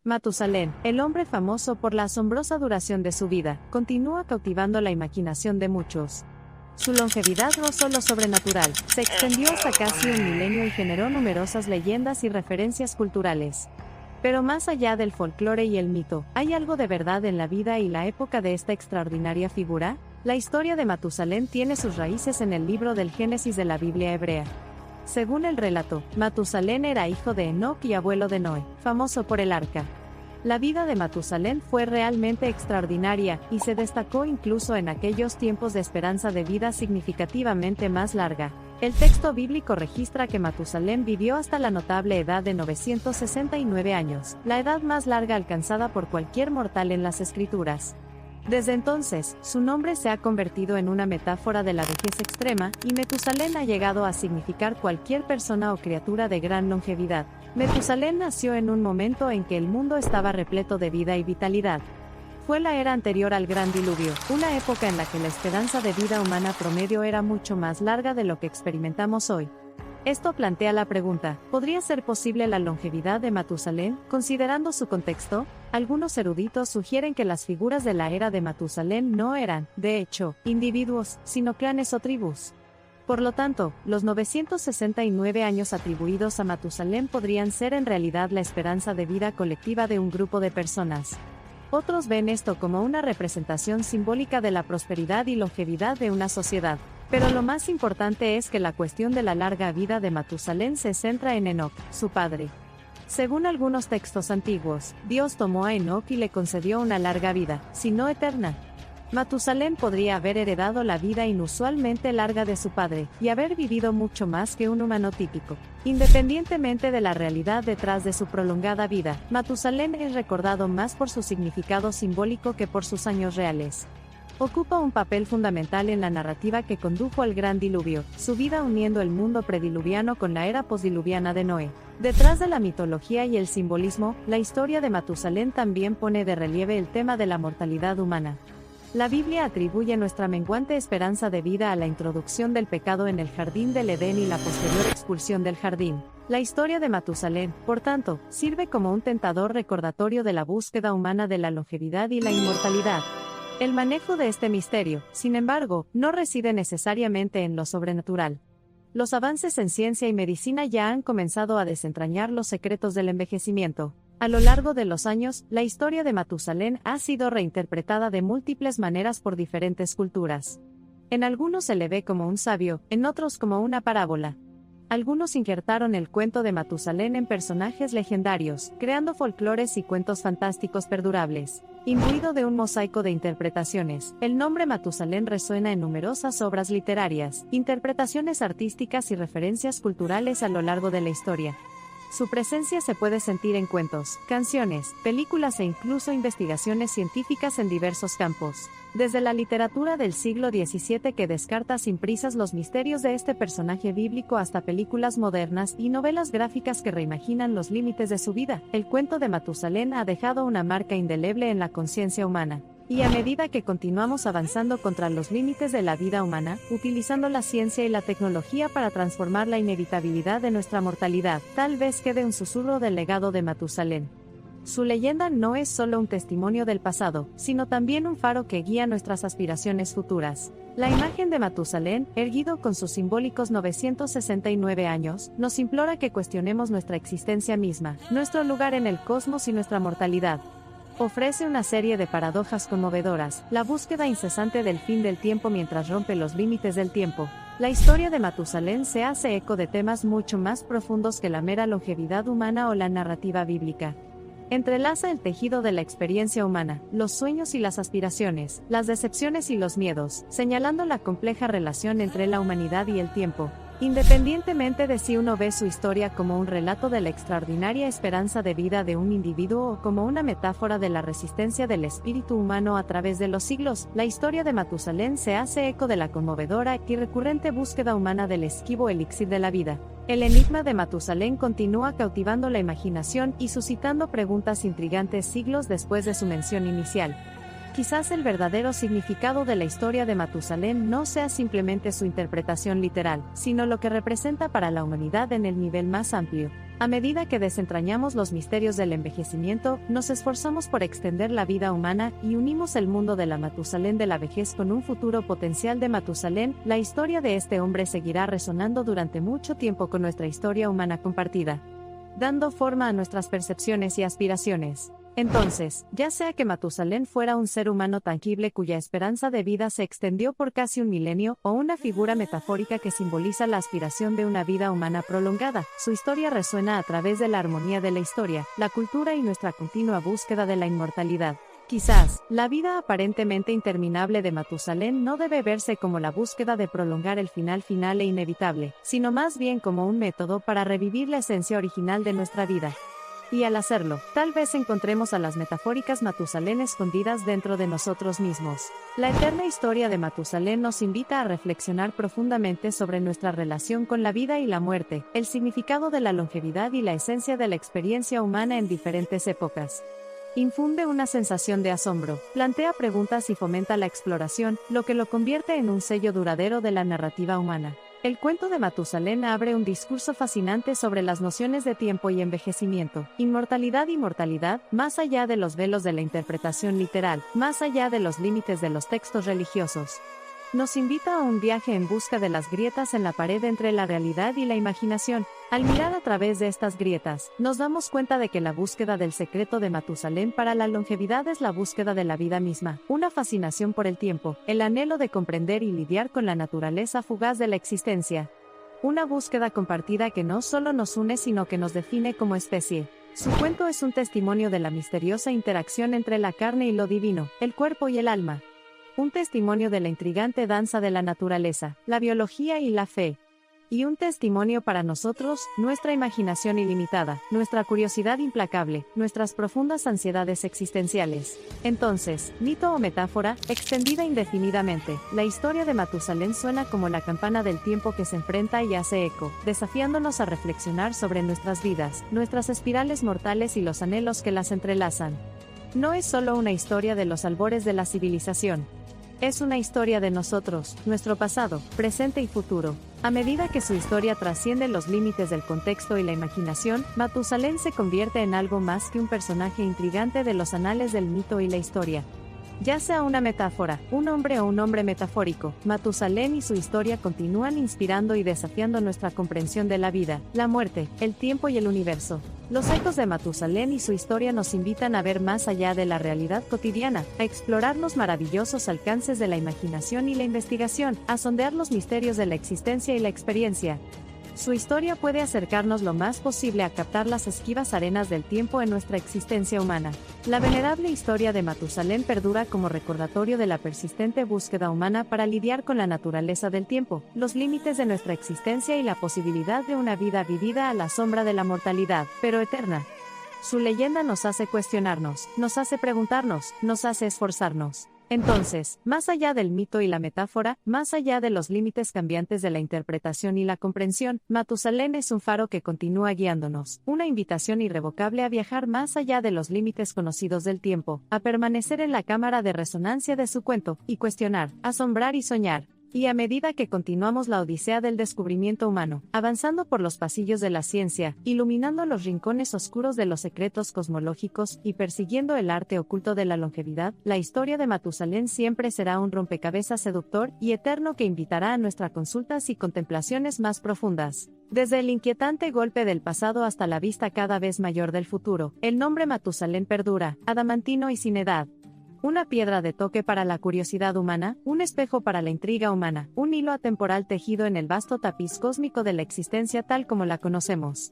Matusalén, el hombre famoso por la asombrosa duración de su vida, continúa cautivando la imaginación de muchos. Su longevidad rozó lo sobrenatural, se extendió hasta casi un milenio y generó numerosas leyendas y referencias culturales. Pero más allá del folclore y el mito, ¿hay algo de verdad en la vida y la época de esta extraordinaria figura? La historia de Matusalén tiene sus raíces en el libro del Génesis de la Biblia hebrea. Según el relato, Matusalén era hijo de Enoc y abuelo de Noé, famoso por el arca. La vida de Matusalén fue realmente extraordinaria, y se destacó incluso en aquellos tiempos de esperanza de vida significativamente más larga. El texto bíblico registra que Matusalén vivió hasta la notable edad de 969 años, la edad más larga alcanzada por cualquier mortal en las Escrituras. Desde entonces, su nombre se ha convertido en una metáfora de la vejez extrema, y Metusalén ha llegado a significar cualquier persona o criatura de gran longevidad. Metusalén nació en un momento en que el mundo estaba repleto de vida y vitalidad. Fue la era anterior al Gran Diluvio, una época en la que la esperanza de vida humana promedio era mucho más larga de lo que experimentamos hoy. Esto plantea la pregunta, ¿podría ser posible la longevidad de Matusalén? Considerando su contexto, algunos eruditos sugieren que las figuras de la era de Matusalén no eran, de hecho, individuos, sino clanes o tribus. Por lo tanto, los 969 años atribuidos a Matusalén podrían ser en realidad la esperanza de vida colectiva de un grupo de personas. Otros ven esto como una representación simbólica de la prosperidad y longevidad de una sociedad. Pero lo más importante es que la cuestión de la larga vida de Matusalén se centra en Enoc, su padre. Según algunos textos antiguos, Dios tomó a Enoc y le concedió una larga vida, si no eterna. Matusalén podría haber heredado la vida inusualmente larga de su padre, y haber vivido mucho más que un humano típico. Independientemente de la realidad detrás de su prolongada vida, Matusalén es recordado más por su significado simbólico que por sus años reales. Ocupa un papel fundamental en la narrativa que condujo al Gran Diluvio, su vida uniendo el mundo prediluviano con la era posdiluviana de Noé. Detrás de la mitología y el simbolismo, la historia de Matusalén también pone de relieve el tema de la mortalidad humana. La Biblia atribuye nuestra menguante esperanza de vida a la introducción del pecado en el jardín del Edén y la posterior expulsión del jardín. La historia de Matusalén, por tanto, sirve como un tentador recordatorio de la búsqueda humana de la longevidad y la inmortalidad. El manejo de este misterio, sin embargo, no reside necesariamente en lo sobrenatural. Los avances en ciencia y medicina ya han comenzado a desentrañar los secretos del envejecimiento. A lo largo de los años, la historia de Matusalén ha sido reinterpretada de múltiples maneras por diferentes culturas. En algunos se le ve como un sabio, en otros como una parábola. Algunos injertaron el cuento de Matusalén en personajes legendarios, creando folclores y cuentos fantásticos perdurables. Imbuido de un mosaico de interpretaciones, el nombre Matusalén resuena en numerosas obras literarias, interpretaciones artísticas y referencias culturales a lo largo de la historia. Su presencia se puede sentir en cuentos, canciones, películas e incluso investigaciones científicas en diversos campos. Desde la literatura del siglo XVII que descarta sin prisas los misterios de este personaje bíblico hasta películas modernas y novelas gráficas que reimaginan los límites de su vida, el cuento de Matusalén ha dejado una marca indeleble en la conciencia humana. Y a medida que continuamos avanzando contra los límites de la vida humana, utilizando la ciencia y la tecnología para transformar la inevitabilidad de nuestra mortalidad, tal vez quede un susurro del legado de Matusalén. Su leyenda no es solo un testimonio del pasado, sino también un faro que guía nuestras aspiraciones futuras. La imagen de Matusalén, erguido con sus simbólicos 969 años, nos implora que cuestionemos nuestra existencia misma, nuestro lugar en el cosmos y nuestra mortalidad. Ofrece una serie de paradojas conmovedoras, la búsqueda incesante del fin del tiempo mientras rompe los límites del tiempo. La historia de Matusalén se hace eco de temas mucho más profundos que la mera longevidad humana o la narrativa bíblica. Entrelaza el tejido de la experiencia humana, los sueños y las aspiraciones, las decepciones y los miedos, señalando la compleja relación entre la humanidad y el tiempo. Independientemente de si uno ve su historia como un relato de la extraordinaria esperanza de vida de un individuo o como una metáfora de la resistencia del espíritu humano a través de los siglos, la historia de Matusalén se hace eco de la conmovedora y recurrente búsqueda humana del esquivo elixir de la vida. El enigma de Matusalén continúa cautivando la imaginación y suscitando preguntas intrigantes siglos después de su mención inicial. Quizás el verdadero significado de la historia de Matusalén no sea simplemente su interpretación literal, sino lo que representa para la humanidad en el nivel más amplio. A medida que desentrañamos los misterios del envejecimiento, nos esforzamos por extender la vida humana y unimos el mundo de la Matusalén de la vejez con un futuro potencial de Matusalén. La historia de este hombre seguirá resonando durante mucho tiempo con nuestra historia humana compartida, dando forma a nuestras percepciones y aspiraciones. Entonces, ya sea que Matusalén fuera un ser humano tangible cuya esperanza de vida se extendió por casi un milenio, o una figura metafórica que simboliza la aspiración de una vida humana prolongada, su historia resuena a través de la armonía de la historia, la cultura y nuestra continua búsqueda de la inmortalidad. Quizás, la vida aparentemente interminable de Matusalén no debe verse como la búsqueda de prolongar el final e inevitable, sino más bien como un método para revivir la esencia original de nuestra vida. Y al hacerlo, tal vez encontremos a las metafóricas Matusalén escondidas dentro de nosotros mismos. La eterna historia de Matusalén nos invita a reflexionar profundamente sobre nuestra relación con la vida y la muerte, el significado de la longevidad y la esencia de la experiencia humana en diferentes épocas. Infunde una sensación de asombro, plantea preguntas y fomenta la exploración, lo que lo convierte en un sello duradero de la narrativa humana. El cuento de Matusalén abre un discurso fascinante sobre las nociones de tiempo y envejecimiento, inmortalidad y mortalidad, más allá de los velos de la interpretación literal, más allá de los límites de los textos religiosos. Nos invita a un viaje en busca de las grietas en la pared entre la realidad y la imaginación. Al mirar a través de estas grietas, nos damos cuenta de que la búsqueda del secreto de Matusalén para la longevidad es la búsqueda de la vida misma, una fascinación por el tiempo, el anhelo de comprender y lidiar con la naturaleza fugaz de la existencia. Una búsqueda compartida que no solo nos une sino que nos define como especie. Su cuento es un testimonio de la misteriosa interacción entre la carne y lo divino, el cuerpo y el alma. Un testimonio de la intrigante danza de la naturaleza, la biología y la fe. Y un testimonio para nosotros, nuestra imaginación ilimitada, nuestra curiosidad implacable, nuestras profundas ansiedades existenciales. Entonces, mito o metáfora, extendida indefinidamente, la historia de Matusalén suena como la campana del tiempo que se enfrenta y hace eco, desafiándonos a reflexionar sobre nuestras vidas, nuestras espirales mortales y los anhelos que las entrelazan. No es solo una historia de los albores de la civilización. Es una historia de nosotros, nuestro pasado, presente y futuro. A medida que su historia trasciende los límites del contexto y la imaginación, Matusalén se convierte en algo más que un personaje intrigante de los anales del mito y la historia. Ya sea una metáfora, un hombre o un hombre metafórico, Matusalén y su historia continúan inspirando y desafiando nuestra comprensión de la vida, la muerte, el tiempo y el universo. Los ecos de Matusalén y su historia nos invitan a ver más allá de la realidad cotidiana, a explorar los maravillosos alcances de la imaginación y la investigación, a sondear los misterios de la existencia y la experiencia. Su historia puede acercarnos lo más posible a captar las esquivas arenas del tiempo en nuestra existencia humana. La venerable historia de Matusalén perdura como recordatorio de la persistente búsqueda humana para lidiar con la naturaleza del tiempo, los límites de nuestra existencia y la posibilidad de una vida vivida a la sombra de la mortalidad, pero eterna. Su leyenda nos hace cuestionarnos, nos hace preguntarnos, nos hace esforzarnos. Entonces, más allá del mito y la metáfora, más allá de los límites cambiantes de la interpretación y la comprensión, Matusalén es un faro que continúa guiándonos, una invitación irrevocable a viajar más allá de los límites conocidos del tiempo, a permanecer en la cámara de resonancia de su cuento, y cuestionar, asombrar y soñar. Y a medida que continuamos la odisea del descubrimiento humano, avanzando por los pasillos de la ciencia, iluminando los rincones oscuros de los secretos cosmológicos y persiguiendo el arte oculto de la longevidad, la historia de Matusalén siempre será un rompecabezas seductor y eterno que invitará a nuestras consultas y contemplaciones más profundas. Desde el inquietante golpe del pasado hasta la vista cada vez mayor del futuro, el nombre Matusalén perdura, adamantino y sin edad. Una piedra de toque para la curiosidad humana, un espejo para la intriga humana, un hilo atemporal tejido en el vasto tapiz cósmico de la existencia tal como la conocemos.